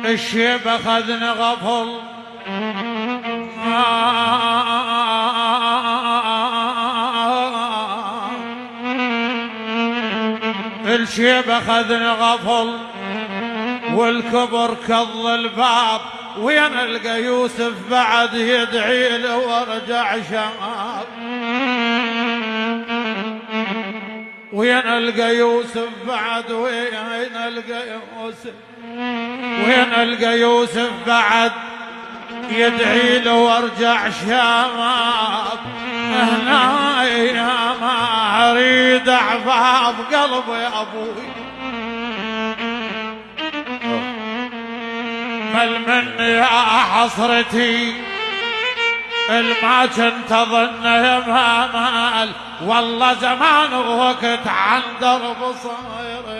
الشيب أخذني غفل الشيب أخذني غفل والكبر كظ الباب. وين ألقى يوسف بعد يدعي له وارجع شاب؟ وين ألقى يوسف بعد؟ وين ألقى يوسف؟ وين ألقى يوسف بعد يدعي له وارجع شباب؟ هنا يا ما أريد أعفاف قلبي يا أبوي، مل مني يا حصرتي الما كنت أظن ما مال. والله زمان وقت عن درب صاير